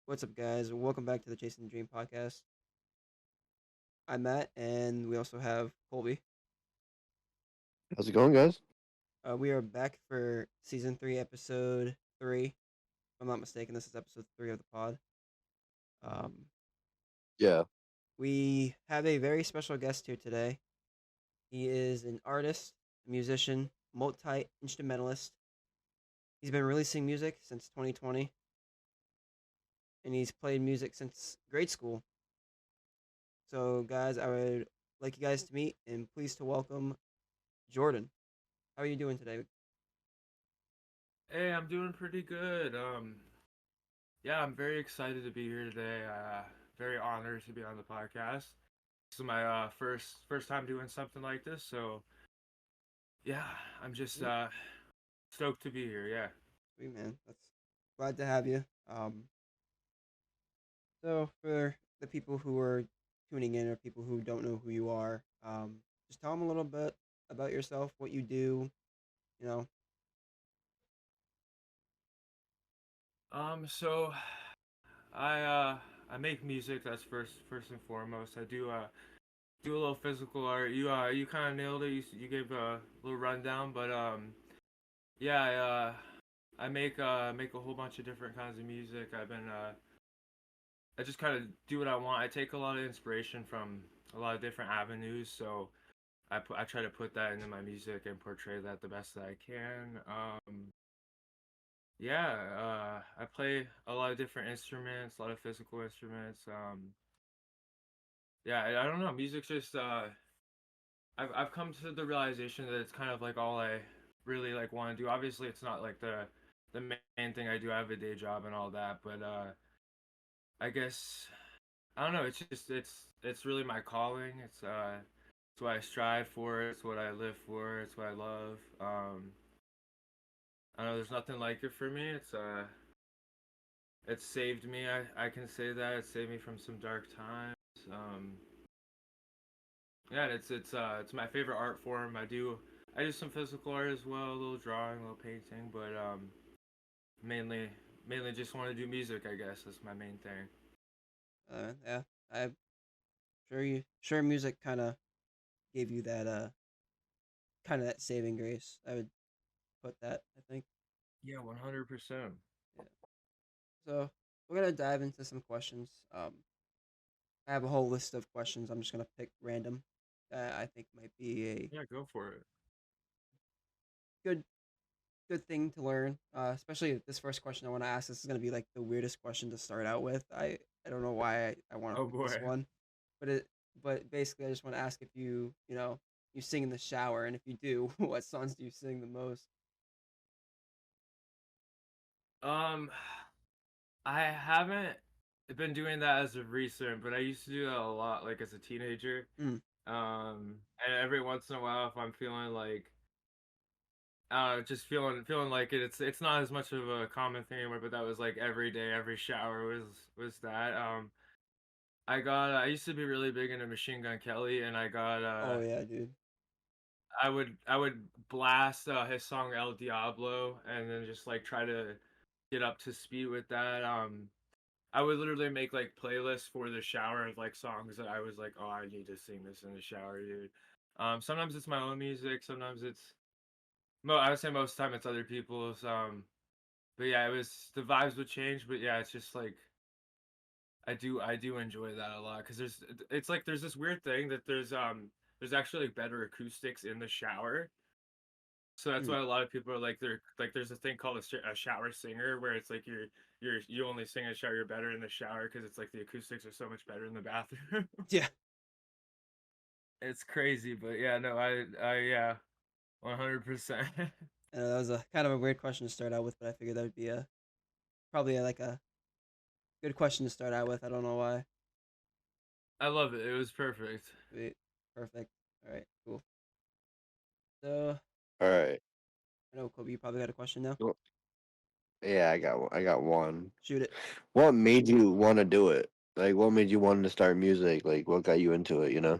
What's up, guys? Welcome back to the Chasing the Dream podcast. I'm Matt, and we also have Colby. How's it going, guys? We are back for season three, episode three. If I'm not mistaken, this is episode three of the pod. Um, Yeah. we have a very special guest here today. He is an artist, musician, multi instrumentalist. He's been releasing music since 2020, and he's played music since grade school. So, guys, I would like you guys to meet and please to welcome Jrdn. How are you doing today? Hey, I'm doing pretty good. Yeah, I'm very excited to be here today. Very honored to be on the podcast. This is my first time doing something like this, so yeah, I'm just Sweet. stoked to be here. Yeah. Sweet, man. That's glad to have you. So for the people who are tuning in or people who don't know who you are, just tell them a little bit about yourself, what you do. You know. So I make music. That's first and foremost. I do a little physical art. You kind of nailed it. You gave a little rundown, but yeah, I make a whole bunch of different kinds of music. I just kind of do what I want. I take a lot of inspiration from a lot of different avenues, so I try to put that into my music and portray that the best that I can. Yeah, I play a lot of different instruments, a lot of physical instruments. Yeah, I don't know. Music's just I've come to the realization that it's kind of like all I really like want to do. Obviously, it's not like the main thing I do. I have a day job and all that, but I guess I don't know. It's really my calling. It's what I strive for. It's what I live for. It's what I love. I know there's nothing like it for me. It's saved me. I can say that it saved me from some dark times. Yeah, it's my favorite art form. I do some physical art as well, a little drawing, a little painting, but mainly mainly just want to do music. I guess that's my main thing. Yeah, I'm sure music kind of gave you that kind of that saving grace. I would put that. I think. Yeah, 100%. Yeah. So we're gonna dive into some questions. I have a whole list of questions. I'm just gonna pick random. That I think might be a Yeah, go for it. good good thing to learn. Especially this first question I want to ask. This is gonna be like the weirdest question to start out with. I don't know why I want to Oh pick this boy. one, but basically I just want to ask if you sing in the shower, and if you do, what songs do you sing the most? Um, I haven't been doing that as of recent, but I used to do that a lot, like as a teenager. Mm, And every once in a while, if I'm feeling like, just feeling like it's not as much of a common thing anymore. But that was like every day, every shower was that. I used to be really big into Machine Gun Kelly, and oh yeah, dude. I would blast his song El Diablo, and then just like try to get up to speed with that. I would literally make like playlists for the shower of like songs that I was like, oh, I need to sing this in the shower, dude. Sometimes it's my own music, sometimes I would say most of the time it's other people's. But yeah, it was the vibes would change, but yeah, it's just like I do enjoy that a lot because it's like there's this weird thing that there's actually like better acoustics in the shower. So that's Mm, why a lot of people are like there's a thing called a shower singer where it's like you only sing in the shower, you're better in the shower because it's like the acoustics are so much better in the bathroom. yeah. It's crazy, but yeah, no, yeah, 100%. I know that was a kind of a weird question to start out with, but I figured that would be a probably like a good question to start out with. I don't know why. I love it. It was perfect. Sweet. Perfect. All right. Cool. So All right. I know Kobe, you probably got a question now. Well, yeah, I got one. Shoot it. What made you want to do it? Like, what made you want to start music? Like, what got you into it? You know?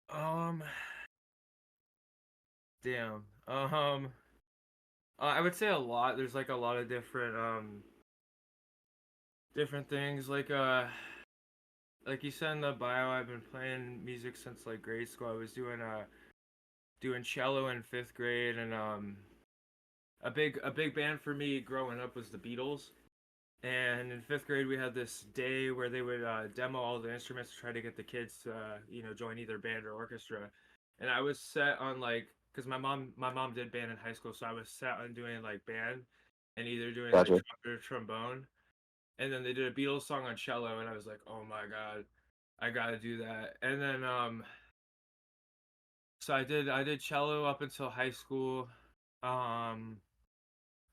Um, damn. I would say a lot. There's like a lot of different different things like you said in the bio, I've been playing music since like grade school. I was doing cello in 5th grade, and a big band for me growing up was the Beatles. And in 5th grade, we had this day where they would demo all the instruments to try to get the kids to join either band or orchestra. And I was set on like because my mom did band in high school, so I was set on doing like band and either doing like Gotcha. trumpet or trombone. And then they did a Beatles song on cello, and I was like, oh my god, I gotta do that. And then so I did cello up until high school, um,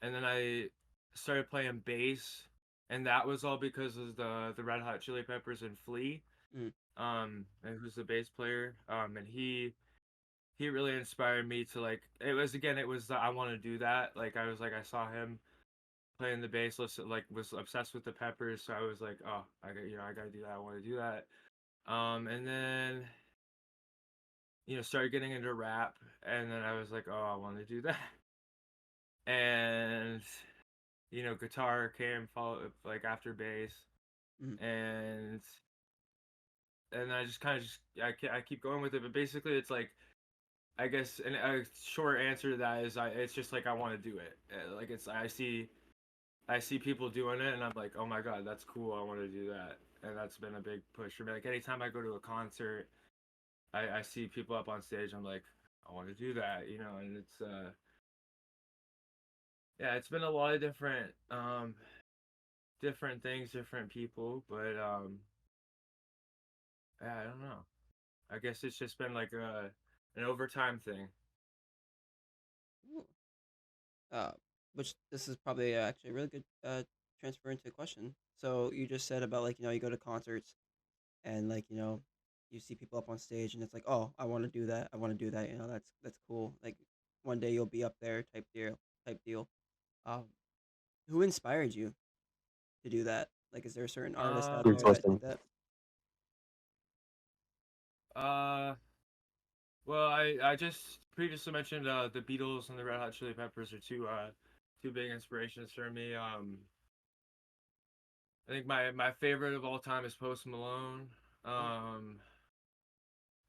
and then I started playing bass, and that was all because of the Red Hot Chili Peppers and Flea, Mm. and who's the bass player, and he really inspired me to like it was I want to do that. Like I saw him playing the bass, listen, like was obsessed with the Peppers, so I was like, oh, I gotta do that. I want to do that. And then started getting into rap, and then I was like, oh, I want to do that. And guitar came follow like after bass, Mm. and I just kind of I keep going with it. But basically, it's like I guess a short answer to that is it's just like I want to do it. Like it's I see people doing it, and I'm like, oh my god, that's cool. I want to do that, and that's been a big push for me. Like anytime I go to a concert, I see people up on stage. I'm like, I want to do that, and it's yeah, it's been a lot of different things, different people, but yeah, I don't know. I guess it's just been like an overtime thing. Ooh. Uh, which this is probably actually a really good transfer into a question. So you just said about like you go to concerts and like you see people up on stage and it's like, oh, I want to do that. I want to do that. That's cool. Like one day you'll be up there type deal. Um, who inspired you to do that? Like, is there a certain artist out Um, Good there that did question. that? uh, well, I just previously mentioned the Beatles and the Red Hot Chili Peppers are two big inspirations for me. I think my favorite of all time is Post Malone. Mm. Um,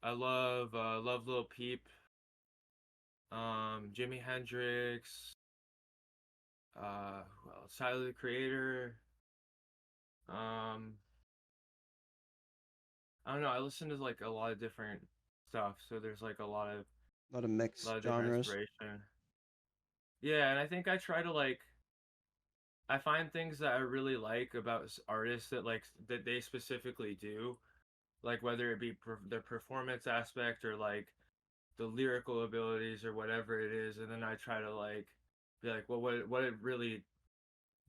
I love Lil Peep. Jimi Hendrix. Well, Tyler the Creator. Um, I don't know. I listen to like a lot of different stuff, so there's like a A lot of mixed lot of different genres. inspiration. Yeah, and I think I try to like I find things that I really like about artists that they specifically do, like whether it be their performance aspect or like the lyrical abilities or whatever it is, and then I try to like be like, well, what it really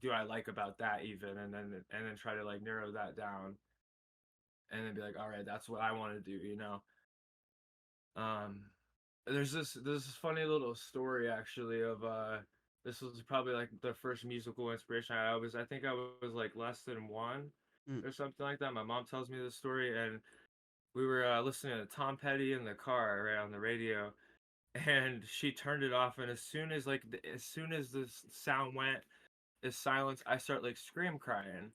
do I like about that even, and then try to like narrow that down, and then be like, all right, that's what I want to do. Um, there's this funny little story actually of this was probably like the first musical inspiration I think I was like less than one Mm. or something like that. My mom tells me this story, and we were listening to Tom Petty in the car right on the radio, and she turned it off, and as soon as this sound went, is silence, I start like scream crying.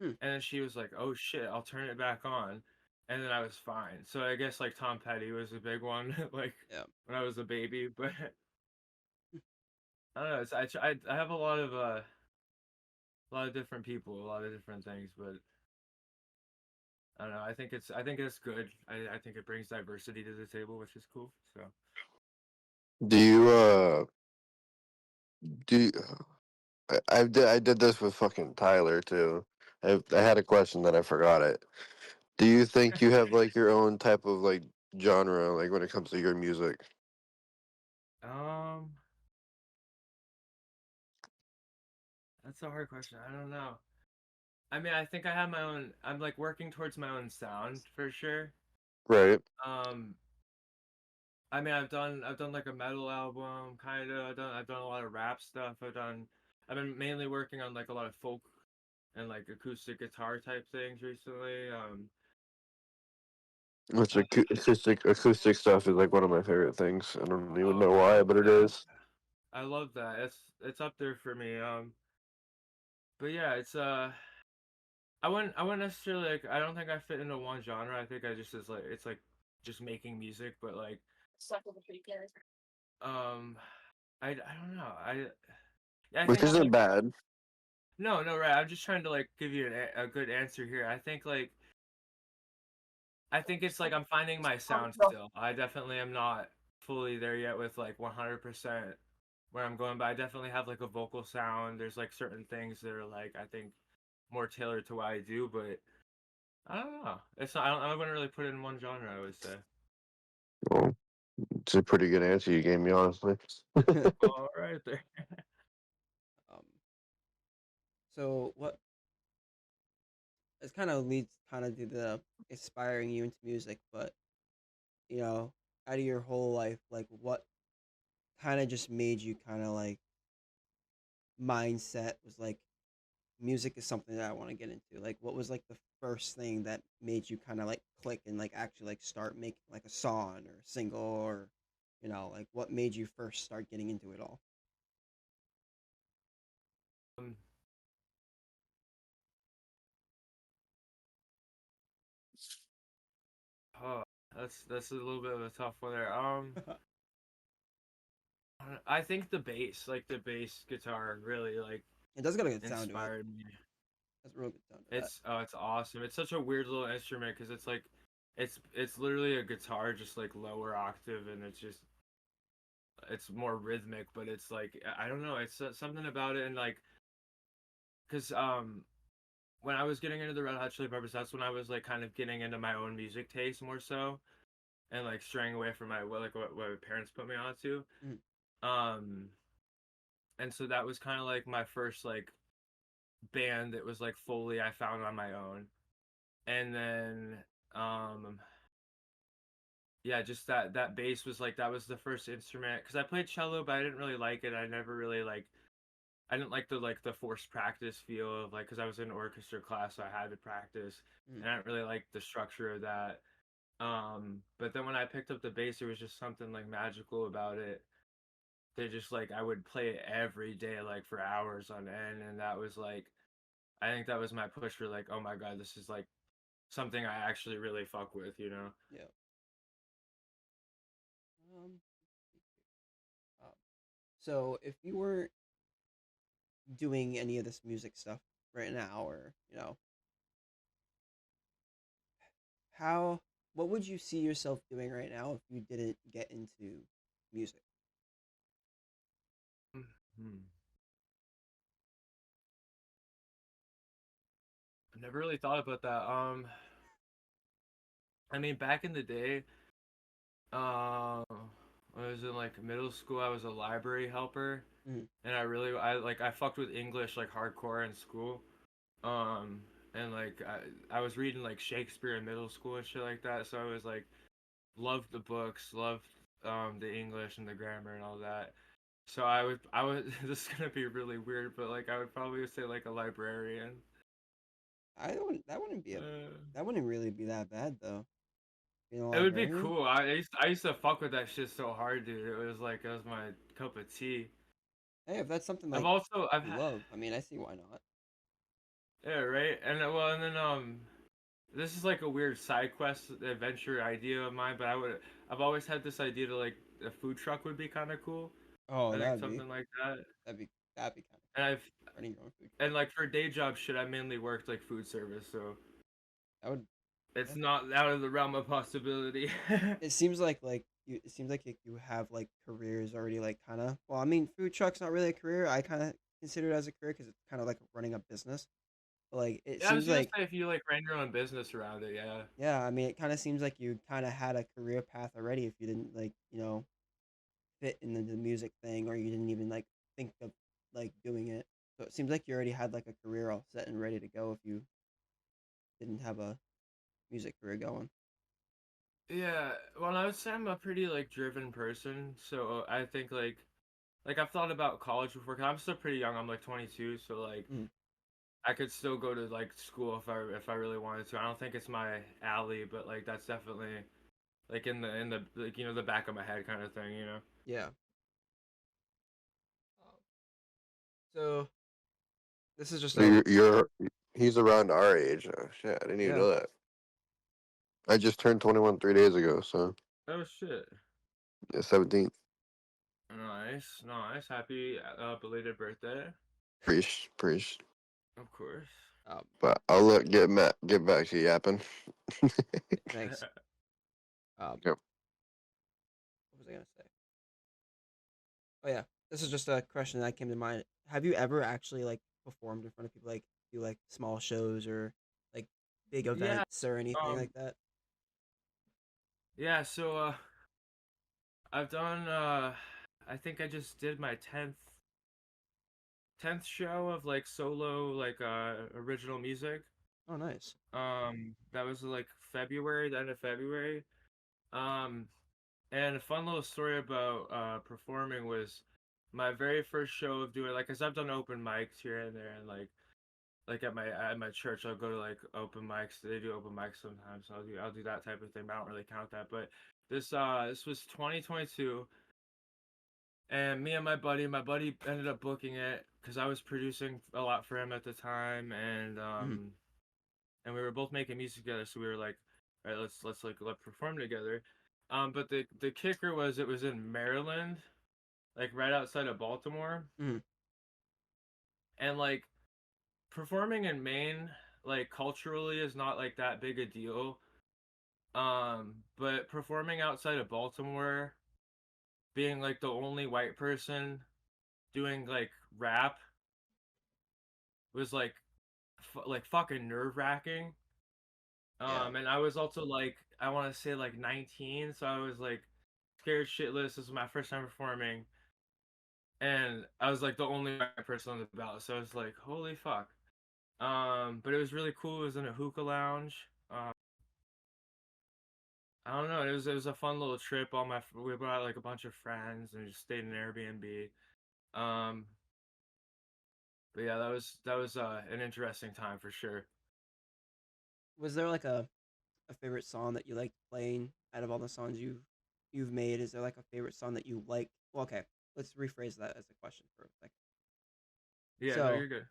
Hmm. And then she was like, "Oh shit, I'll turn it back on." And then I was fine. So I guess like Tom Petty was a big one, like Yeah. when I was a baby. But Hmm. I don't know. I have a lot of different people, a lot of different things. But I don't know. I think it's good. I think it brings diversity to the table, which is cool. So Do you do you, I did this with fucking Tyler too. I had a question that I forgot it. Do you think you have like your own type of like genre like when it comes to your music? um, that's a hard question. I don't know. I mean, I think I have my own. I'm like working towards my own sound for sure. Right. Um, I mean, I've done like a metal album, kind of. I've done a lot of rap stuff. I've been mainly working on like a lot of folk and like acoustic guitar type things recently. Which Uh, acoustic stuff is like one of my favorite things. I don't even oh, know I why, love but it that. is. I love that. It's up there for me. But yeah, I wouldn't necessarily like. I don't think I fit into one genre. I think I just is like it's like just making music, but like um, I don't know. Yeah, I Which think I'm isn't like bad. no right. I'm just trying to like give you a good answer here. I think it's like I'm finding my sound still. I definitely am not fully there yet with like 100% where I'm going, but I definitely have like a vocal sound. There's like certain things that are like I think more tailored to what I do, but I don't know. It's not. I wouldn't really put it in one genre. I would say. Well, it's a pretty good answer you gave me, honestly. All right there. um, so what? It kind of leads kind of to the inspiring you into music, but out of your whole life, like what kind of just made you kind of like mindset was like music is something that I want to get into. Like, what was like the first thing that made you kind of like click and like actually like start making like a song or a single or like what made you first start getting into it all? Um, oh, that's a little bit of a tough one there. I think the bass guitar, really like It does got a good sound to it. inspired me. That's a real good sound to that. It's awesome. It's such a weird little instrument because it's like, it's literally a guitar just like lower octave, and it's more rhythmic, but it's like I don't know. It's something about it, and like because when I was getting into the Red Hot Chili Peppers, that's when I was like kind of getting into my own music taste more so, and like straying away from what my parents put me onto. Mm. Um, and so that was kind of like my first like band that was like fully I found on my own. And then um yeah, just that bass was like that was the first instrument because I played cello, but I didn't really like it. I never really like I didn't like the forced practice feel of like because I was in orchestra class, so I had to practice, Mm. and I didn't really like the structure of that. But then when I picked up the bass, there was just something like magical about it. They just like I would play it every day, like for hours on end, and that was like I think that was my push for like, oh my god, this is like something I actually really fuck with, you know? Yeah. Um, um, so if you were doing any of this music stuff right now, or how what would you see yourself doing right now if you didn't get into music? Hmm. I never really thought about that. I mean, back in the day, when I was in like middle school, I was a library helper, Mm. and I fucked with English like hardcore in school. Um, and like I was reading like Shakespeare in middle school and shit like that, so I was like loved the books, loved the English and the grammar and all that. So I would this is gonna be really weird, but like I would probably say like a librarian. I don't. That wouldn't be a. Uh, That wouldn't really be that bad though. Being a it would be librarian. cool. I used to fuck with that shit so hard, dude. It was my cup of tea. Hey, if that's something I've like also I've you had love, I mean, I see why not. yeah, right. And well, and then this is like a weird side quest adventure idea of mine, but I've always had this idea to like a food truck would be kind of cool. Oh, I think something like that. that'd be that'd be kind of And cool. I've Running your own food truck. and like for day job shit, I mainly worked like food service, so That would. it's Yeah. not out of the realm of possibility. It seems like you. It seems like you have like careers already. Like kind of. Well, I mean, food truck's not really a career. I kind of consider it as a career because it's kind of like running a business. But like it Yeah, I was seems gonna like say if you like ran your own business around it, yeah. yeah. I mean, it kind of seems like you kind of had a career path already if you didn't like fit in the music thing or you didn't even like think of like doing it. So it seems like you already had like a career all set and ready to go if you didn't have a music career going. Yeah, well, I would say I'm a pretty like driven person, so I think like I've thought about college before. Cause I'm still pretty young. I'm like 22, so like Mm. I could still go to like school if I really wanted to. I don't think it's my alley, but like that's definitely like in the like the back of my head kind of thing, you know. Yeah. So this is just So a you're He's around our age. Oh, shit, I didn't even Yeah. know that. I just turned 21 3 days ago, so Oh shit. yeah, 17th. Nice, nice. Happy belated birthday. Preach. Of course. Um, But I'll get back to yapping. Thanks. Yep. What was I gonna say? Oh yeah, this is just a question that came to mind. Have you ever actually like performed in front of people, like do like small shows or like big Yeah. events or anything Um. like that? Yeah. So I've done. I think I just did my tenth show of like solo like original music. Oh, nice. That was like February, the end of February. Um, and a fun little story about performing was my very first show of doing like, cause I've done open mics here and there, and like at my church, I'll go to like open mics. They do open mics sometimes, so I'll do that type of thing. But I don't really count that. But this was 2022, and me and my buddy ended up booking it because I was producing a lot for him at the time, Mhm. and we were both making music together. So we were like, all right, let's perform together. But the kicker was it was in Maryland, like right outside of Baltimore, Mhm. and like performing in Maine, like culturally is not like that big a deal. But performing outside of Baltimore, being like the only white person doing like rap was like like fucking nerve wracking. Yeah. And I was also like I want to say like 19, so I was like scared shitless. This was my first time performing, and I was like the only white person on the ballot, so I was like, holy fuck. But it was really cool. It was in a hookah lounge. I don't know. It was a fun little trip. We brought like a bunch of friends and just stayed in an Airbnb. Um, but yeah, that was an interesting time for sure. Was there like a favorite song that you liked playing out of all the songs you've made? Is there like a favorite song that you like? Well, okay, let's rephrase that as a question for a second. Yeah, no, So you're good.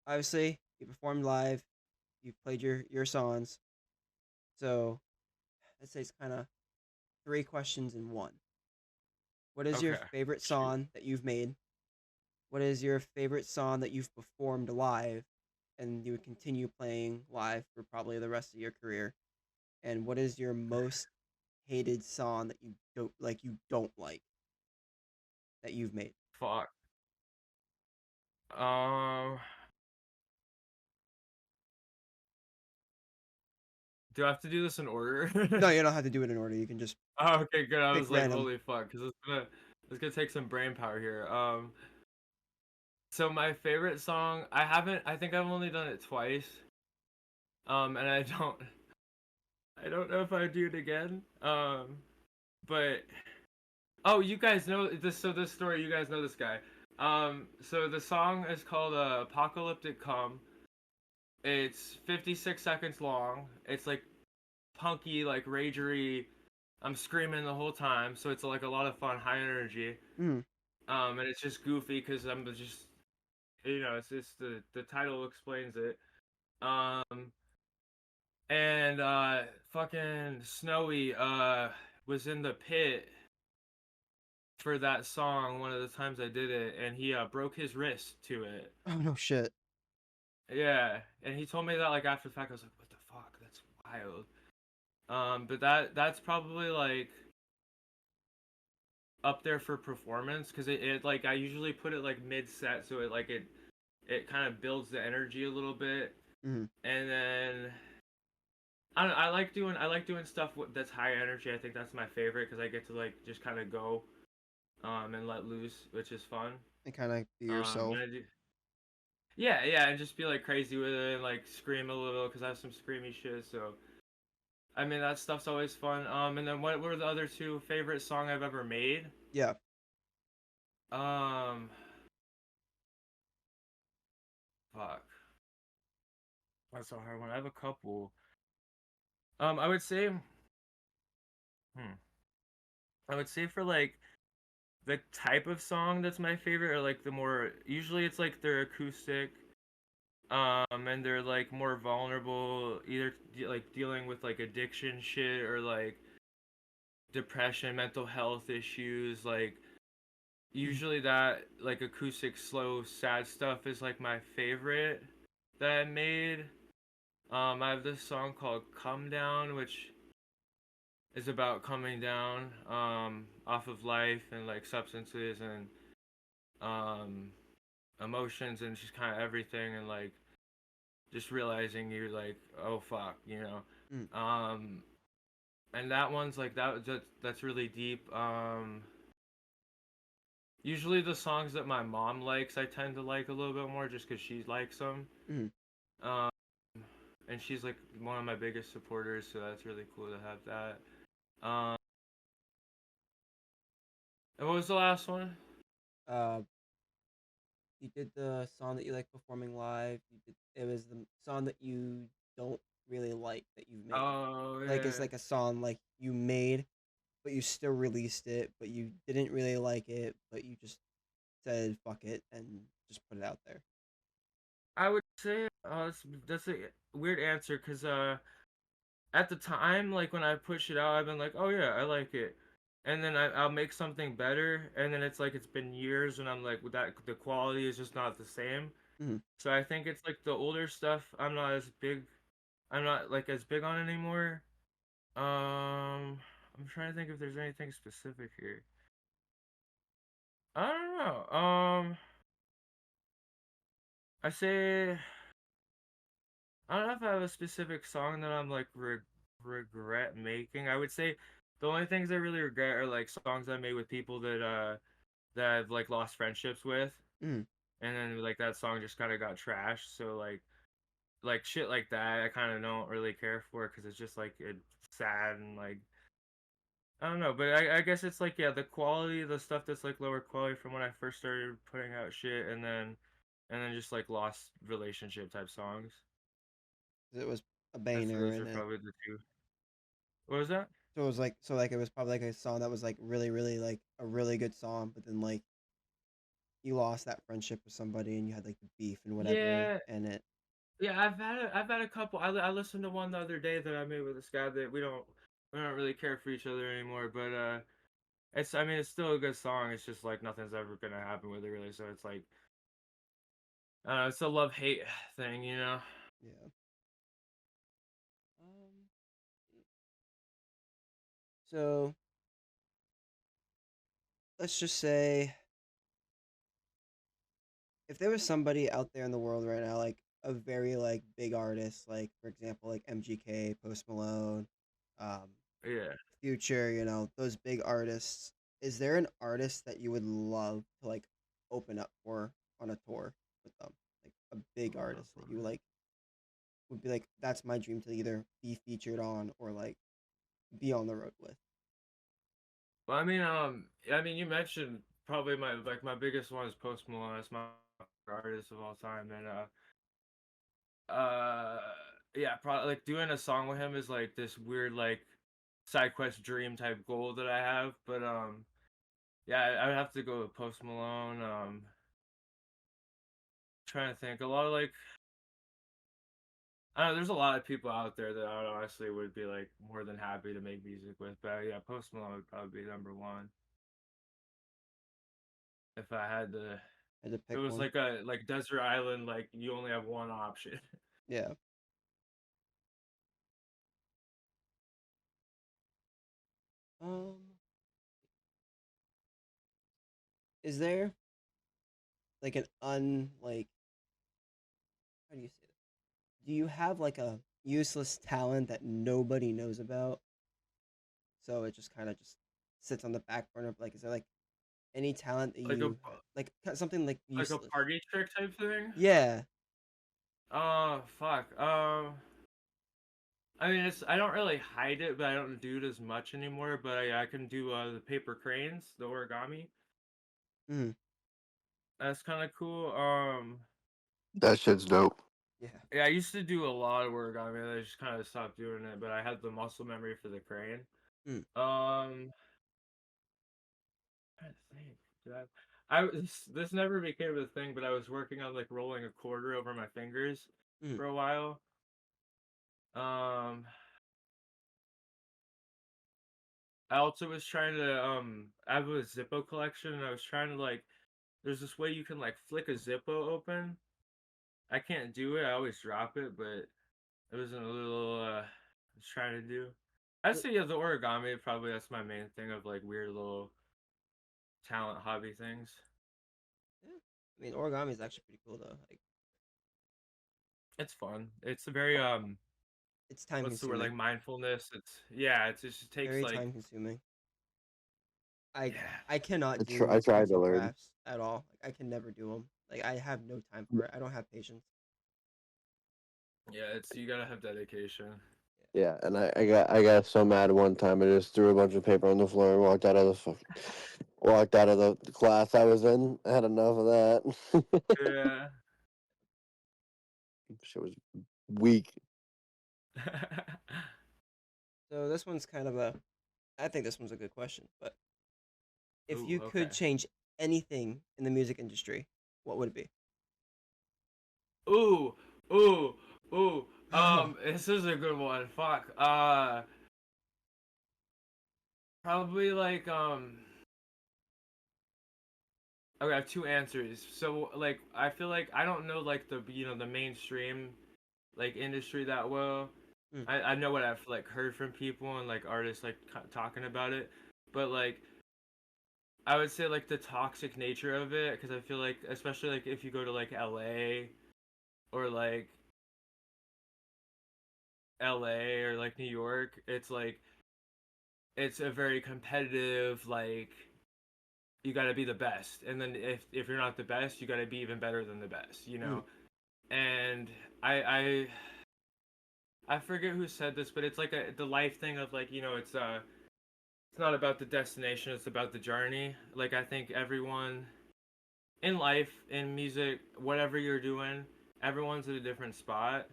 obviously you performed live, you played your songs. So let's say it's kind of three questions in one. What is your Okay, favorite shoot. song that you've made? What is your favorite song that you've performed live and you would continue playing live for probably the rest of your career? And what is your most hated song that you don't like that you've made? Fuck. Um, do I have to do this in order? No, you don't have to do it in order. You can just Oh, okay, good. I pick was like, random. holy fuck, because it's gonna take some brain power here. So my favorite song, I think I've only done it twice. And I don't know if I'd do it again. But oh, you guys know this. So this story, you guys know this guy. So the song is called "Apocalyptic Come." It's 56 seconds long. It's like punky, like ragery. I'm screaming the whole time, so it's like a lot of fun, high energy. Mm. And it's just goofy because I'm just, it's just the title explains it. Um, and fucking Snowy was in the pit for that song one of the times I did it, and he broke his wrist to it. Oh no shit. Yeah, and he told me that like after the fact. I was like, what the fuck? That's wild. But that's probably like up there for performance because it like I usually put it like mid set, so it kind of builds the energy a little bit, Mm. and then I don't know, I like doing stuff that's high energy. I think that's my favorite because I get to like just kind of go and let loose, which is fun. And kind of be And yourself. I do, yeah, yeah, and just be like crazy with it and like scream a little because I have some screamy shit. So I mean that stuff's always fun. And then what were the other two favorite song I've ever made? Yeah. Um, fuck, that's a hard one. I have a couple. I would say, I would say for like the type of song that's my favorite, or like the more usually it's like they're acoustic. And they're like more vulnerable, either like dealing with like addiction shit or like depression, mental health issues. Like Mm, usually that like acoustic, slow, sad stuff is like my favorite that I made. I have this song called "Come Down," which is about coming down off of life and like substances and um emotions and just kind of everything and like just realizing you're like, oh fuck, you mm, know. And that one's like that's really deep. Usually the songs that my mom likes I tend to like a little bit more just because she likes them. mm. um and she's like one of my biggest supporters, so that's really cool to have that. And what was the last one? Uh, you did the song that you like performing live. You did. It was the song that you don't really like that you've made. Oh Like it's yeah. like a song like you made, but you still released it, but you didn't really like it, but you just said fuck it and just put it out there. I would say that's a weird answer because at the time, like when I push it out, I've been like, oh yeah, I like it, and then I'll make something better, and then it's like it's been years, and I'm like, well, that the quality is just not the same. Mm. So I think it's like the older stuff I'm not like as big on anymore. I'm trying to think if there's anything specific here. I don't know. I say I don't know if I have a specific song that I'm like regret making. I would say the only things I really regret are like songs I made with people that I've like lost friendships with, Mm. and then like that song just kind of got trashed. So like shit like that, I kind of don't really care for because it's just like it's sad and like I don't know. But I guess it's like yeah, the quality, the stuff that's like lower quality from when I first started putting out shit, and then just like lost relationship type songs. It was a That's banger those are and it probably the two. What was that? so it was like so like it was probably like a song that was like really like a really good song, but then like you lost that friendship with somebody and you had like the beef and whatever Yeah, and it yeah. I've had a couple. I listened to one the other day that I made with this guy that we don't really care for each other anymore. But it's I mean it's still a good song. It's just like nothing's ever gonna happen with it really. So it's like it's a love hate thing, you know. yeah. Um, so let's just say if there was somebody out there in the world right now, like a very like big artist, like for example, like MGK, Post Malone, um, Yeah. Future, you know, those big artists, is there an artist that you would love to like open up for on a tour with them? Like a big artist that you like would be like, that's my dream to either be featured on or like be on the road with. Well, I mean, you mentioned probably my biggest one is Post Malone. That's my favorite artist of all time, and uh, yeah, probably like doing a song with him is like this weird like side quest dream type goal that I have. But yeah, I would have to go with Post Malone. Trying to think, a lot of like I don't know. There's a lot of people out there that I honestly would be like more than happy to make music with. But yeah, Post Malone would probably be number one if I had to. I had to If pick it was one. like a like desert island, like you only have one option. Yeah. Um, is there like an like how do you say that? Do you have like a useless talent that nobody knows about? So it just kind of just sits on the back burner. Like, is there like any talent that like a you like something like like a useless? party trick type thing. Yeah. Oh fuck. I mean, it's I don't really hide it, but I don't do it as much anymore. But I can do the paper cranes, the origami. Mm, That's kind of cool. That shit's dope. yeah. Yeah, I used to do a lot of origami. And I just kind of stopped doing it, but I had the muscle memory for the crane. Mm, Um, I think. this never became a thing, but I was working on like rolling a quarter over my fingers Mm. for a while. Um, I also was trying to I have a Zippo collection, and I was trying to like there's this way you can like flick a Zippo open. I can't do it. I always drop it, but it was a little I was trying to do. I'd Uh, say yeah, the origami probably that's my main thing of like weird little talent hobby things. Yeah. I mean, origami is actually pretty cool though. Like, It's fun. It's a very it's time what's the word consuming, like mindfulness. It's yeah. It just takes very like time consuming. I yeah I cannot I do tried arts to and learn. crafts at all. Like, I can never do them. Like, I have no time for it. I don't have patience. yeah. It's you gotta have dedication. Yeah, and I got so mad one time. I just threw a bunch of paper on the floor and walked out of the class I was in. I had enough of that. Yeah. Shit was weak. So this one's kind of a. I think this one's a good question. But if Ooh, you okay. could change anything in the music industry, what would it be? Ooh, ooh, ooh. This is a good one. Fuck. Probably like okay, I have two answers. So like I feel like I don't know like the the mainstream like industry that well. Mm, I know what I've like heard from people and like artists like talking about it, but like I would say like the toxic nature of it because I feel like especially like if you go to like or like LA or like New York, it's a very competitive like you got to be the best. And then if you're not the best, you got to be even better than the best, you mm, know. And I forget who said this, but it's like the life thing of like, it's not about the destination, it's about the journey. Like I think everyone in life, in music, whatever you're doing, everyone's at a different spot.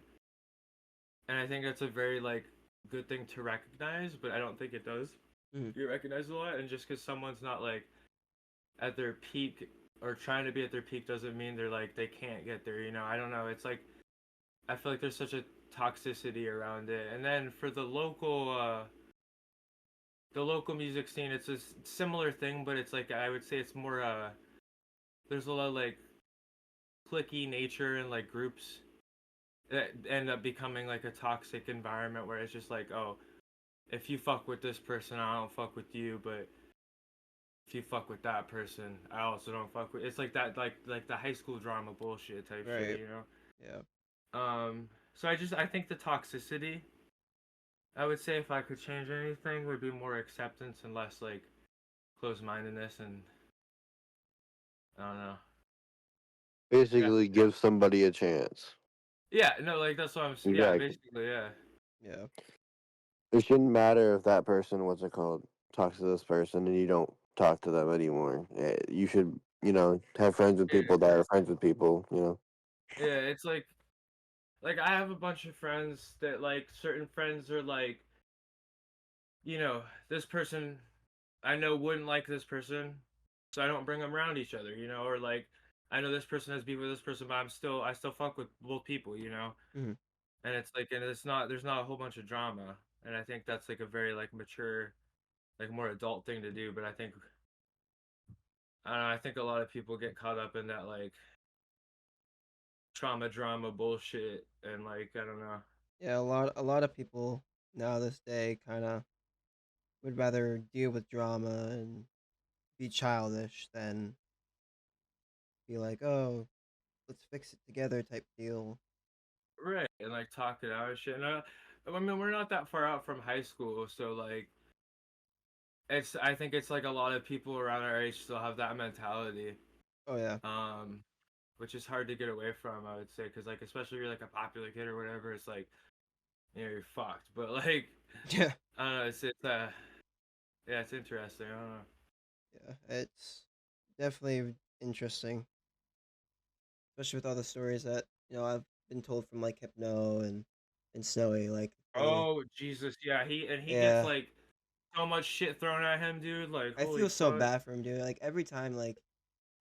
And I think that's a very like good thing to recognize, but I don't think it does mm, get recognized a lot. And just because someone's not like at their peak or trying to be at their peak doesn't mean they're like they can't get there, you know. I don't know. It's like I feel like there's such a toxicity around it. And then for the local music scene, it's a similar thing, but it's like I would say it's more there's a lot of like clicky nature and like groups that end up becoming like a toxic environment where it's just like, oh, if you fuck with this person, I don't fuck with you, but if you fuck with that person, I also don't fuck with. It's like that, like the high school drama bullshit type shit, right. you know. Yeah. So I think the toxicity. I would say if I could change anything, would be more acceptance and less like closed mindedness and I don't know. Yeah, Basically, give somebody a chance. yeah, no, like that's what yeah, Exactly. basically, yeah, Yeah. It shouldn't matter if that person, what's it called, talks to this person and you don't talk to them anymore. You should, have friends with yeah, people that are friends with people. yeah. It's like I have a bunch of friends that like certain friends are like, this person I know wouldn't like this person, so I don't bring them around each other, or like I know this person has beef with this person, but I still fuck with both people. Mm, And it's like, and it's not, there's not a whole bunch of drama, and I think that's like a very like mature, like more adult thing to do. But I don't know, I think a lot of people get caught up in that like trauma drama bullshit, and like I don't know. yeah. A lot of people now this day kind of would rather deal with drama and be childish than be like, oh, let's fix it together type deal. Right, and like talk it out and shit. And I mean, we're not that far out from high school, so like I think it's like a lot of people around our age still have that mentality, Oh yeah. um, which is hard to get away from. I would say, because like especially if you're like a popular kid or whatever, it's like you're fucked. But like Yeah. I don't know, it's yeah, it's interesting. I don't know. Yeah. It's definitely interesting, especially with all the stories that I've been told from like Hypno and Snowy. Like they, Oh Jesus, yeah, he gets yeah. like so much shit thrown at him, dude. Like I holy feel so fuck. bad for him, dude. Like every time, like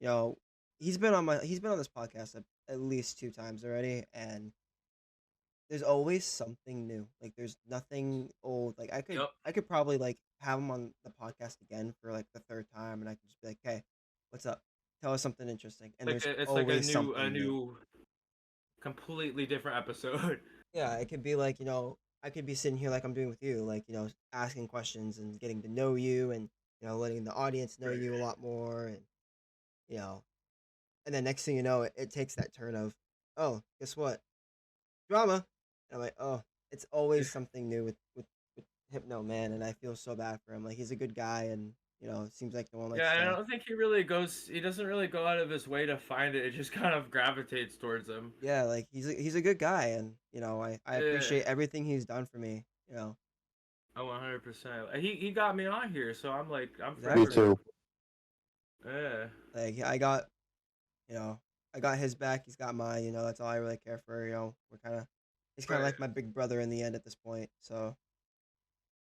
you know, he's been on this podcast at least 2 times already, and there's always something new. Like there's nothing old. Like Yep. I could probably like have him on the podcast again for like the third time, and I could just be like, "Hey, what's up? Tell us something interesting." And there's It's like always a something new. new, completely different episode. Yeah, it could be like I could be sitting here like I'm doing with you, like asking questions and getting to know you, and letting the audience know you a Right. lot more, and you know, and then next thing you know, it takes that turn of, oh, guess what, drama. And I'm like, oh, it's always something new with Hypno, man, and I feel so bad for him. Like he's a good guy, and it seems like no one Yeah, likes I to. don't think he really goes. He doesn't really go out of his way to find it. It just kind of gravitates towards him. Yeah, like he's a good guy, and I Yeah. appreciate everything he's done for me. Oh, 100%. He got me on here, so I'm Me forever Exactly. too. grateful. Yeah, Like you know, I got his back, he's got mine. That's all I really care for. He's kind of right. like my big brother in the end at this point. So,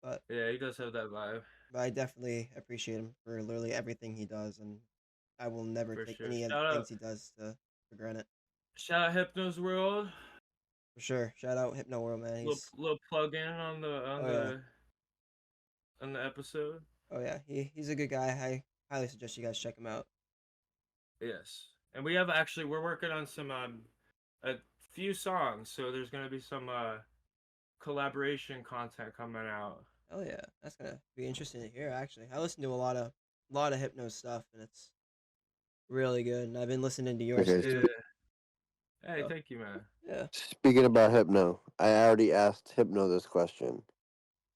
but Yeah, he does have that vibe but I definitely appreciate him for literally everything he does, and I will never for take sure. any of the things he does for granted. Shout out Hypno's World. For sure. Shout out Hypno World, man. He's Little plug in on oh yeah, the episode. oh yeah. He's a good guy. I highly suggest you guys check him out. Yes, and we have actually we're working on some a few songs, so there's gonna be some collaboration content coming out. Oh yeah, that's gonna be interesting to hear. Actually, I listen to a lot of Hypno stuff, and it's really good. And I've been listening to yours Okay. Yeah. too. Hey, So thank you, man. yeah. Speaking about Hypno, I already asked Hypno this question,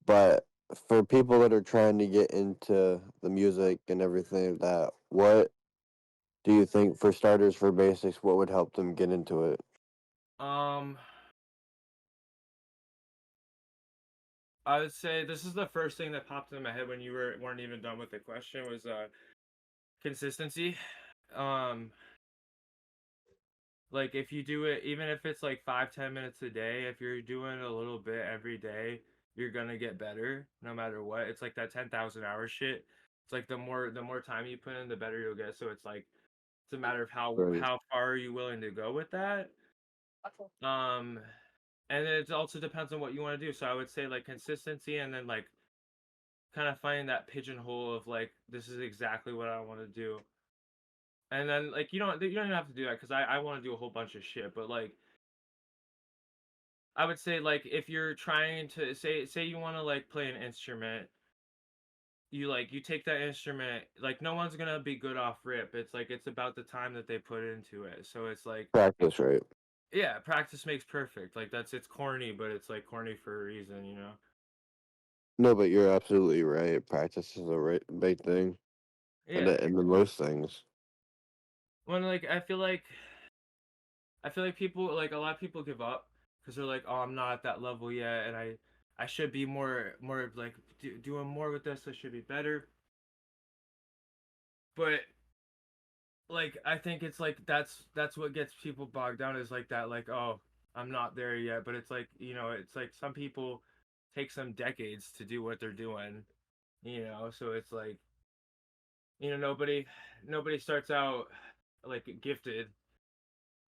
but for people that are trying to get into the music and everything like that, what do you think, for starters, for basics, what would help them get into it? Um, I would say this is the first thing that popped in my head when you weren't even done with the question was consistency. Um, like if you do it, even if it's like 5-10 minutes a day, if you're doing a little bit every day, you're gonna get better no matter what. It's like that 10,000 hour shit. It's like the more time you put in, the better you'll get. So it's a matter of Right. how far are you willing to go with that. Um, and it also depends on what you want to do. So I would say like consistency, and then like kind of finding that pigeonhole of like this is exactly what I want to do. And then like you don't even have to do that because I want to do a whole bunch of shit. But like I would say like if you're trying to say you want to like play an instrument, you take that instrument, like no one's gonna be good off rip. It's like it's about the time that they put into it. So it's like Practice, right? yeah, practice makes perfect. Like it's corny, but it's like corny for a reason, you know. No, but you're absolutely right. Practice is a big thing, and Yeah. the most things. When like I feel like people like a lot of people give up because they're like, oh, I'm not at that level yet, and I should be more like doing more with this. I should be better. But like I think it's like that's what gets people bogged down is like that like oh I'm not there yet. But it's like it's like some people take some decades to do what they're doing. So it's like nobody starts out like gifted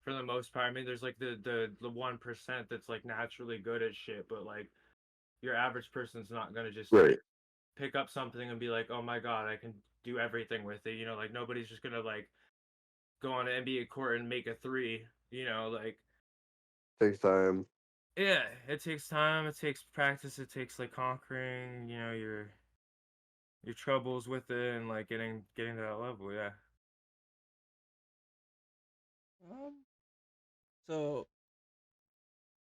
for the most part. I mean, there's like the 1% that's like naturally good at shit, but like your average person's not gonna just Right. pick up something and be like, oh my god, I can do everything with it. Like nobody's just gonna like go on an NBA court and make a three. Like Takes time. yeah, it takes time, it takes practice, it takes like conquering, your troubles with it and like getting to that level. Yeah. Um. So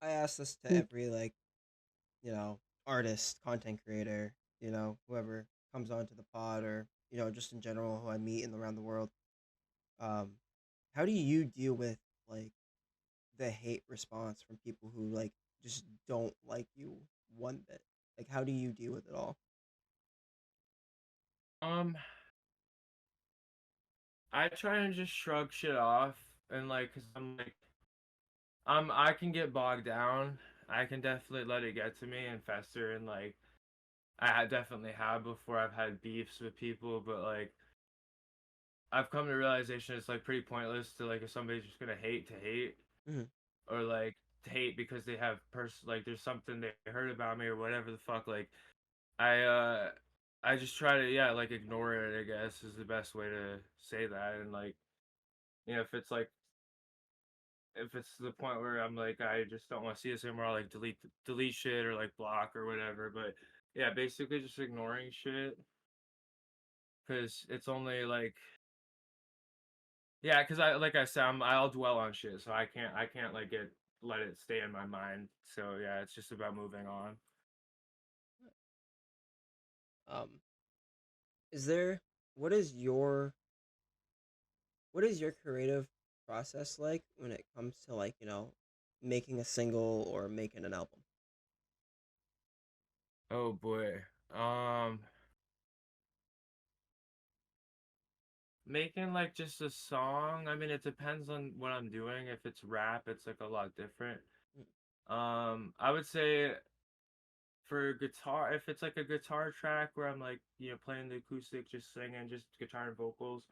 I ask this to every artist, content creator, whoever comes onto the pod, or just in general who I meet in around the world. Um, how do you deal with like the hate response from people who like just don't like you one bit? Like, how do you deal with it all? Um, I try and just shrug shit off and like, cause I'm like, I can get bogged down. I can definitely let it get to me and fester and like definitely have before I've had beefs with people, but like I've come to realization it's like pretty pointless to like if somebody's just gonna hate to hate Mm-hmm. or like to hate because they have like there's something they heard about me or whatever the fuck. Like I uh I just try to yeah like ignore it. I guess is the best way to say that. And like if it's like if it's to the point where I'm like I just don't want to see this anymore, I'll like delete shit or like block or whatever. But yeah, basically just ignoring shit because it's only like yeah, because I like I said I'll dwell on shit, so I can't like let it stay in my mind. So yeah, it's just about moving on. Um, is there what is your what is your creative process like when it comes to like making a single or making an album? Oh boy. Um, Making like just a song. I mean, it depends on what I'm doing. If it's rap, it's like a lot different. Mm, I would say for guitar, if it's like a guitar track where I'm like, playing the acoustic, just singing, just guitar and vocals,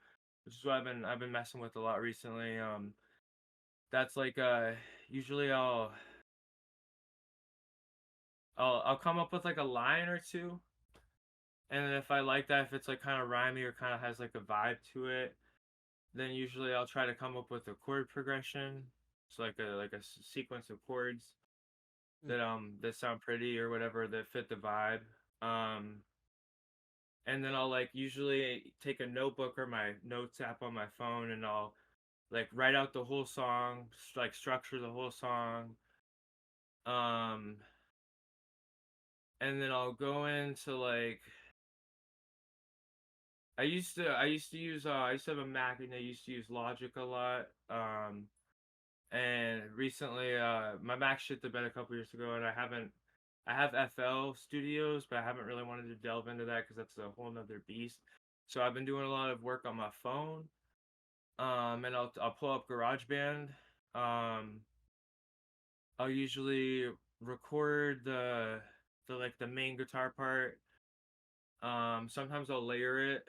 which is what I've been messing with a lot recently. That's like usually I'll come up with like a line or two, and if I like that, if it's like kind of rhymy or kind of has like a vibe to it, then usually I'll try to come up with a chord progression. So like a sequence of chords mm, that sound pretty or whatever that fit the vibe. Um, and then I'll like usually take a notebook or my notes app on my phone and I'll like write out the whole song, like structure the whole song. Um, and then I'll go into like I used to have a Mac and I used to use Logic a lot. And recently my Mac shit the bed a couple years ago and I have FL Studios, but I haven't really wanted to delve into that because that's a whole nother beast. So I've been doing a lot of work on my phone. And I'll pull up GarageBand. Um, I'll usually record the main guitar part. Sometimes I'll layer it.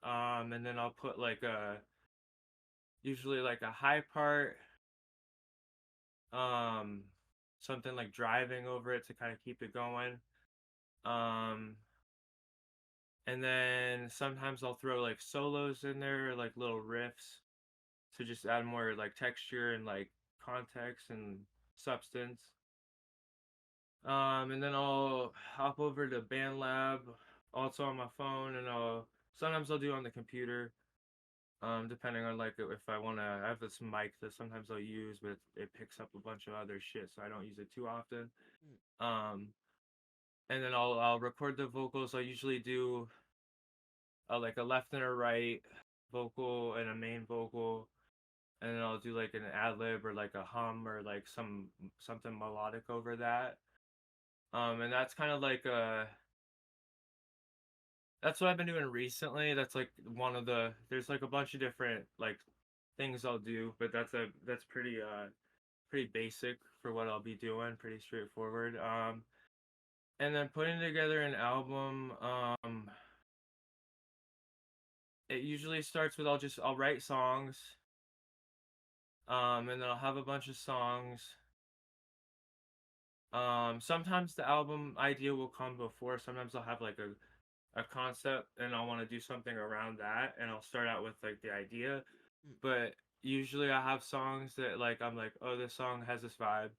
And then I'll put like a usually like a high part, um, something like driving over it to kind of keep it going. Um, and then sometimes I'll throw like solos in there, like little riffs to just add more like texture and like context and substance. And then I'll hop over to BandLab, also on my phone, and I'll do on the computer. Depending on like if I wanna, I have this mic that sometimes I'll use, but it picks up a bunch of other shit, so I don't use it too often. mm, Um, and then I'll record the vocals. I usually do like a left and a right vocal and a main vocal, and then I'll do like an ad lib or like a hum or like something melodic over that. And that's kind of like that's what I've been doing recently. That's like one of there's like a bunch of different like things I'll do, but that's pretty basic for what I'll be doing, pretty straightforward. And then putting together an album, it usually starts with I'll write songs, and then I'll have a bunch of songs. Sometimes the album idea will come before. Sometimes I'll have like a concept and I'll want to do something around that, and I'll start out with like the idea. mm, But usually I have songs that like I'm like, oh, this song has this vibe,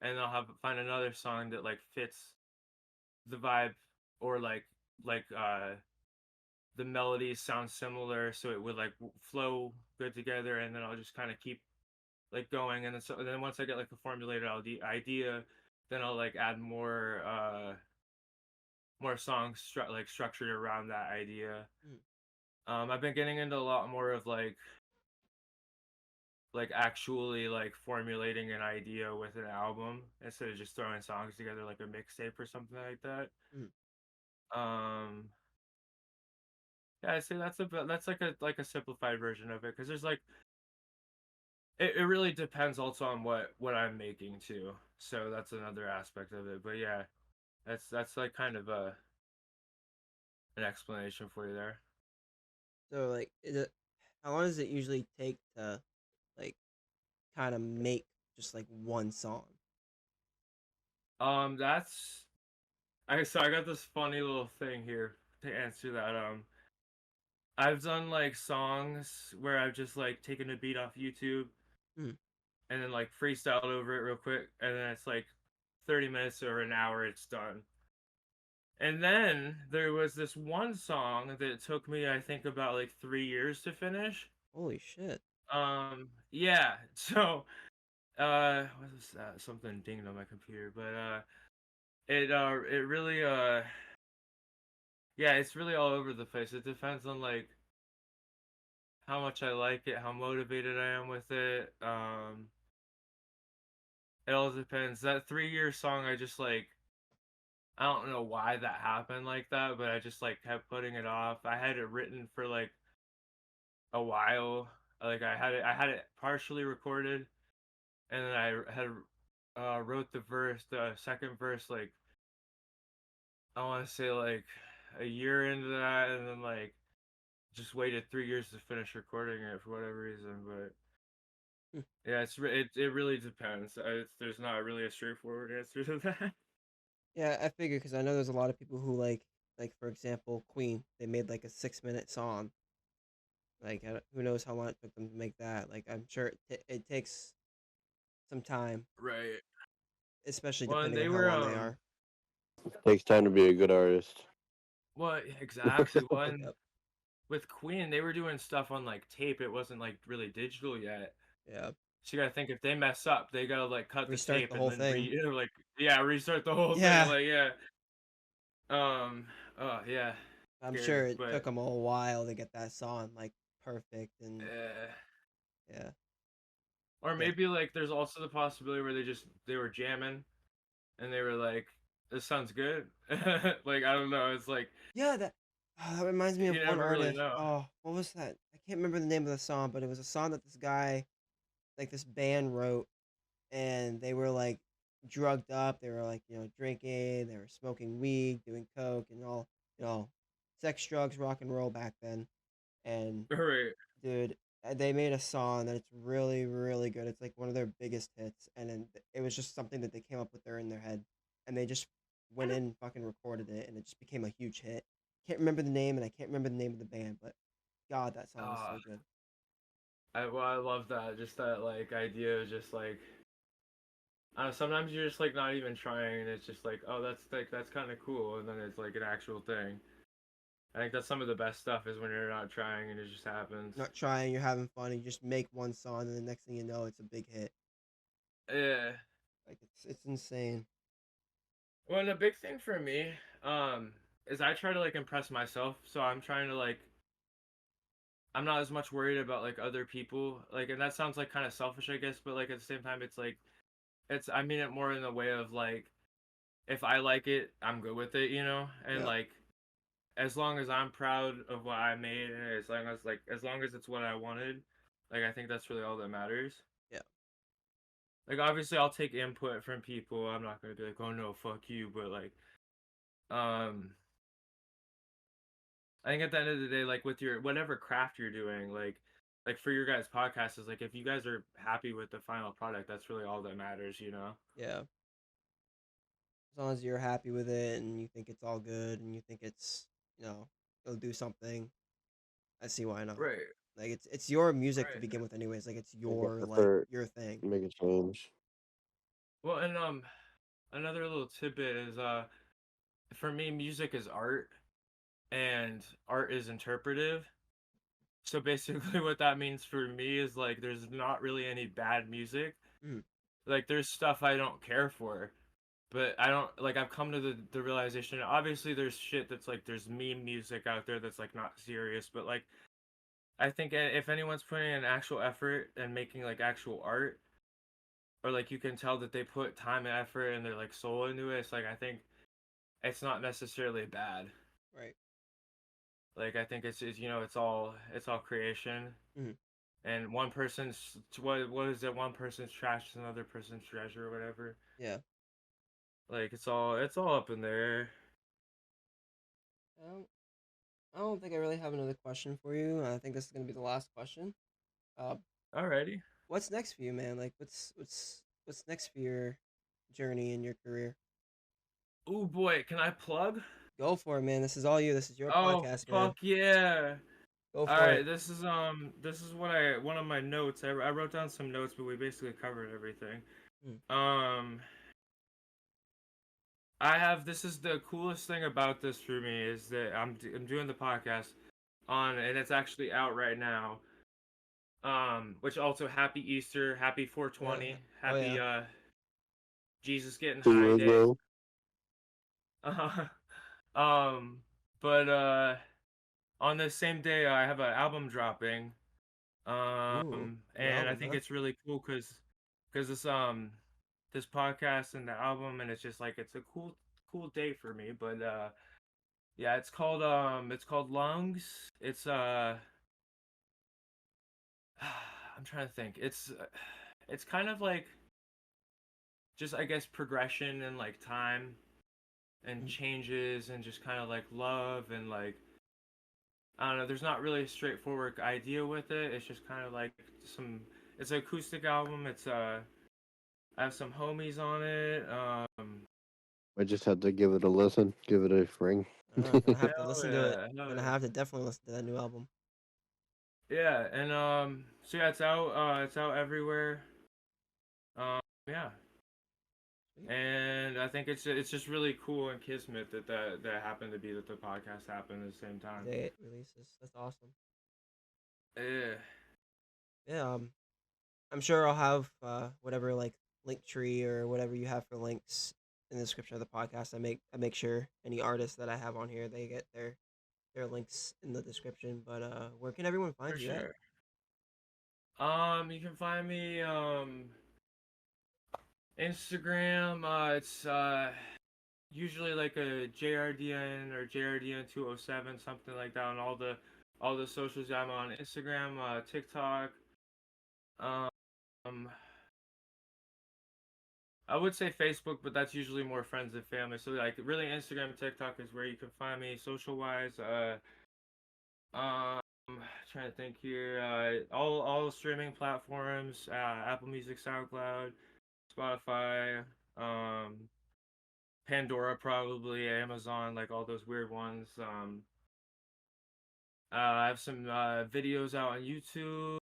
and I'll have find another song that like fits the vibe or like the melodies sound similar, so it would like flow good together, and then I'll just kind of keep like going, and then once I get like a formulated idea, then I'll like add more songs like structured around that idea. mm. I've been getting into a lot more of like actually like formulating an idea with an album instead of just throwing songs together like a mixtape or something like that. Mm. Um, yeah, I'd say that's like a simplified version of it because there's like it really depends also on what I'm making too. So that's another aspect of it. But yeah, that's like kind of an explanation for you there. So like, How long does it usually take to like kind of make just like one song? That's I got this funny little thing here to answer that. I've done like songs where I've just like taken a beat off YouTube Hmm. and then like freestyled over it real quick, and then it's like 30 minutes or an hour, it's done. And then there was this one song that took me, I think, about like 3 years to finish. Holy shit! Yeah. So, what was that? Something dinged on my computer, but it really, yeah, it's really all over the place. It depends on like how much I like it, how motivated I am with it. It all depends. That 3 year song, I just like, I don't know why that happened like that, but I just like kept putting it off. I had it written for like a while. Like I had it partially recorded, and then I had wrote the second verse like I want to say like a year into that, and then like just waited 3 years to finish recording it for whatever reason. But Hmm. yeah, it really depends. There's not really a straightforward answer to that. Yeah, I figure because I know there's a lot of people who like for example, Queen. They made like a 6 minute song. Like who knows how long it took them to make that? Like I'm sure it takes some time, Right. especially Well, and depending on they how were long they are. Takes time to be a good artist. well, exactly. Well, and Yep. with Queen, they were doing stuff on like tape. It wasn't like really digital yet. Yeah. So you gotta think if they mess up, they gotta like cut the Restart tape the and whole then thing. like yeah, restart the whole thing. Yeah. Like yeah. Oh yeah. I'm Scary, sure it took but them a while to get that song like perfect and uh, yeah. or Yeah. maybe like there's also the possibility where they were jamming and they were like, "This sounds good." Like I don't know. It's like Yeah, that reminds me of you one never really artist. know. Oh, what was that? I can't remember the name of the song, but it was a song that this guy, like this band wrote, and they were like drugged up. They were like, drinking, they were smoking weed, doing coke, and all, you know, sex, drugs, rock and roll back then. And Right. dude, they made a song that it's really, really good. It's like one of their biggest hits, and then it was just something that they came up with there in their head, and they just went in and fucking recorded it, and it just became a huge hit. Can't remember the name, and I can't remember the name of the band, but God, that song was Uh, so good. I love that. Just that like idea of just like I don't know, sometimes you're just like not even trying and it's just like, oh that's kind of cool and then it's like an actual thing. I think that's some of the best stuff is when you're not trying and it just happens. Not trying, you're having fun, you just make one song, and the next thing you know, it's a big hit. Yeah. Like it's insane. Well, and a big thing for me, um, is I try to like impress myself. So I'm trying to like I'm not as much worried about like other people. Like and that sounds like kind of selfish, I guess, but like at the same time it's like it's I mean it more in the way of like if I like it, I'm good with it, you know? And Yeah, like as long as I'm proud of what I made and as long as it's what I wanted, like I think that's really all that matters. yeah, Like obviously I'll take input from people. I'm not gonna be like, oh no, fuck you, but like um I think at the end of the day, like with your whatever craft you're doing, like for your guys' podcast is like if you guys are happy with the final product, that's really all that matters, you know? yeah. As long as you're happy with it and you think it's all good and you think it's, it'll do something, I see why not. Right. Like it's your music to Right. begin with anyways. Like it's Make an your effort, your thing. make a change. Well, and another little tidbit is for me music is art and art is interpretive. So basically what that means for me is like there's not really any bad music. Mm, Like there's stuff I don't care for, but I don't like I've come to the realization obviously there's shit that's like there's meme music out there that's like not serious, but like I think if anyone's putting in actual effort and making like actual art or like you can tell that they put time and effort and their like soul into it, it's like I think it's not necessarily bad. right. Like I think it's it's all creation Mm, and one person's what is it one person's trash is another person's treasure or whatever. yeah. Like it's all up in there. Um, I don't think I really have another question for you. I think this is gonna be the last question. Uh, Alrighty. what's next for you, man? Like, what's next for your journey in your career? Oh boy, can I plug? Go for it, man. This is all you. This is your Oh podcast, man. fuck yeah. Go All for right, it. this is what I one of my notes. I wrote down some notes, but we basically covered everything. Mm, Um, I have this is the coolest thing about this for me is that I'm doing the podcast on and it's actually out right now. Which also happy Easter, happy yeah. 420, Oh yeah. happy Jesus getting To high you as day. well. Um, but on this same day I have an album dropping. Ooh, new And I album, think huh? it's really cool because this podcast and the album and it's just like it's a cool day for me. But yeah, it's called Lungs. It's I'm trying to think. It's kind of like just I guess progression and like time and Mm, changes and just kind of like love and like I don't know. There's not really a straightforward idea with it. It's just kind of like some. It's an acoustic album. I have some homies on it. I just had to give it a listen, give it a ring. gonna have to Hell listen to it. yeah, hell Gonna yeah, have to definitely listen to that new album. yeah. And so yeah, it's out. It's out everywhere. Um, yeah. Sweet. And I think it's just really cool and kismet that happened to be that the podcast happened at the same The time. day it releases. That's awesome. Yeah, Yeah. I'm sure I'll have whatever like link tree or whatever you have for links in the description of the podcast. I make sure any artists that I have on here they get their links in the description. But where can everyone for find you at? sure. You can find me Instagram. It's usually like a Jrdn or Jrdn 207 something like that on all the socials. I'm on Instagram, TikTok. Um, I would say Facebook, but that's usually more friends and family. So like really Instagram, TikTok is where you can find me social wise. Um, trying to think here. All streaming platforms, Apple Music, SoundCloud, Spotify, um, Pandora probably, Amazon, like all those weird ones. I have some videos out on YouTube.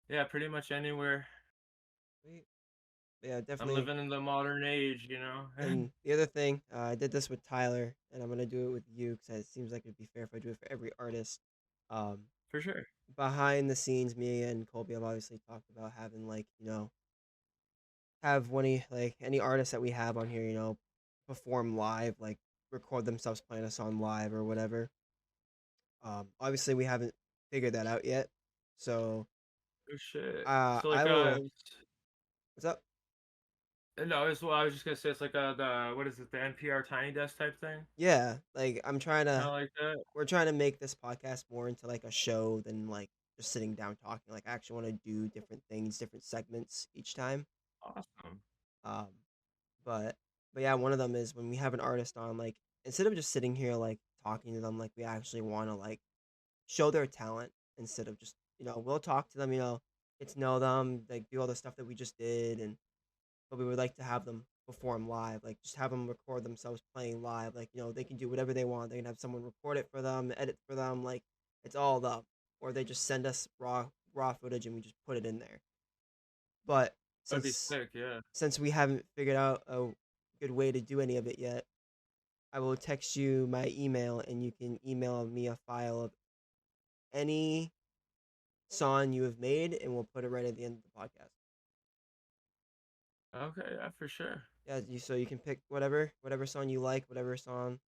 Yeah, pretty much anywhere. Sweet. Yeah, I'm definitely. living in the modern age, you know. And the other thing, I did this with Tyler, and I'm gonna do it with you because it seems like it'd be fair if I do it for every artist. Um, For sure. behind the scenes, me and Colby have obviously talked about having like have any artist that we have on here, perform live, like record themselves playing a song live or whatever. Obviously we haven't figured that out yet, so Oh shit. So I like will. What's up? no, it's well, I was just gonna say it's like the what is it, the NPR Tiny Desk type thing? Yeah, like Kinda like that. we're trying to make this podcast more into like a show than like just sitting down talking. Like I actually want to do different things, different segments each time. Awesome. Um, but yeah, one of them is when we have an artist on, like instead of just sitting here like talking to them, like we actually want to like show their talent instead of just we'll talk to them, get to know them, like do all the stuff that we just did, and but we would like to have them perform live, like just have them record themselves playing live, like they can do whatever they want. They can have someone record it for them, edit for them, like it's all them, or they just send us raw footage and we just put it in there. But That'd be since sick, yeah. since we haven't figured out a good way to do any of it yet, I will text you my email and you can email me a file of any song you have made and we'll put it right at the end of the podcast. Okay, yeah, for sure. Yeah, so you can pick whatever song you like, whatever song,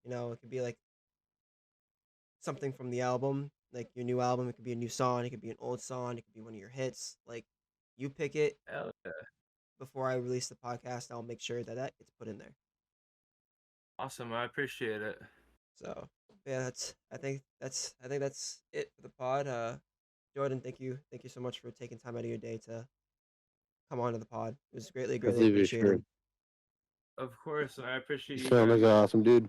it could be like something from the album, like your new album. It could be a new song. It could be an old song. It could be one of your hits. Like you pick it Hell yeah. before I release the podcast. I'll make sure that gets put in there. Awesome, I appreciate it. So yeah, I think that's it for the pod. Jordan, thank you so much for taking time out of your day to come on to the pod. It was greatly I believe you appreciated. sure. Of course, I appreciate You you sound like guys. an awesome dude.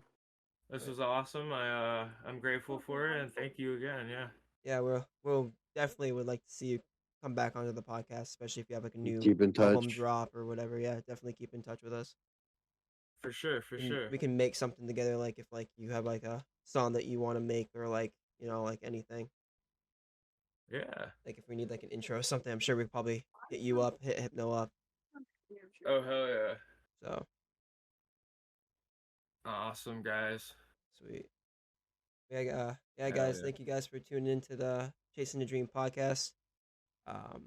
This was awesome. I'm grateful for it, and thank you again. Yeah, Yeah, we'll definitely would like to see you come back onto the podcast, especially if you have like a new Keep in album touch. drop or whatever. Yeah, definitely keep in touch with us. for sure, for And sure. we can make something together. Like if like you have like a song that you want to make or like like anything. Yeah. Like if we need like an intro or something, I'm sure we could probably hit you up, hit Hypno up. Oh hell yeah. So Awesome, guys. sweet. Yeah, Hell guys. yeah. Thank you guys for tuning into the Chasing the Dream podcast. Um,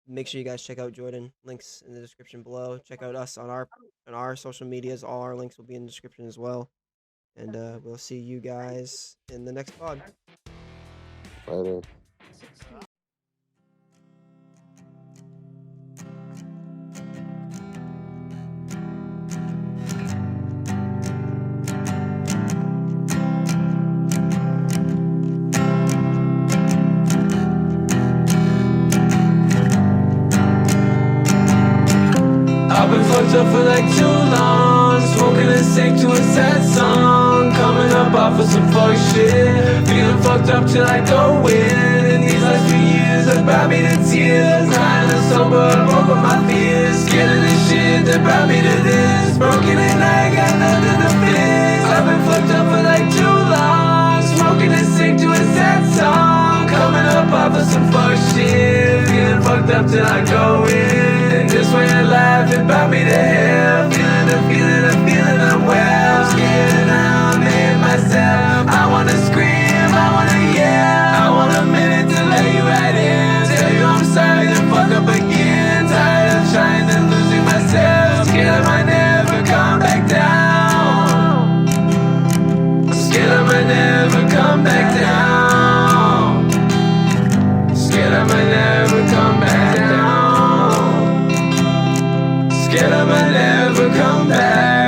make sure you guys check out Jrdn. Links in the description below. Check out us on our social medias. All our links will be in the description as well. And we'll see you guys in the next pod. Later. I've been fucked up for like too long, smoking and sick to a sad song, coming up off of some fuck shit, feeling fucked up till I go in. And these last few years have brought me to tears, trying to sober up over my fears, scared of this shit that brought me to this, broken and I got nothing to fix. I've been fucked up for like too long, smoking and sick to a sad song, coming up off of some fuck shit, feeling fucked up till I go in. And this way of life, it brought me to hell, feeling unwell, I'm scared and I'm in myself. I wanna scream, I wanna yell, I want a minute to let you right in, tell you I'm sorry, then fuck up again, tired of trying and losing myself, scared I might never come back down, scared I might never come back down, scared I might never come back down, scared I might never come back.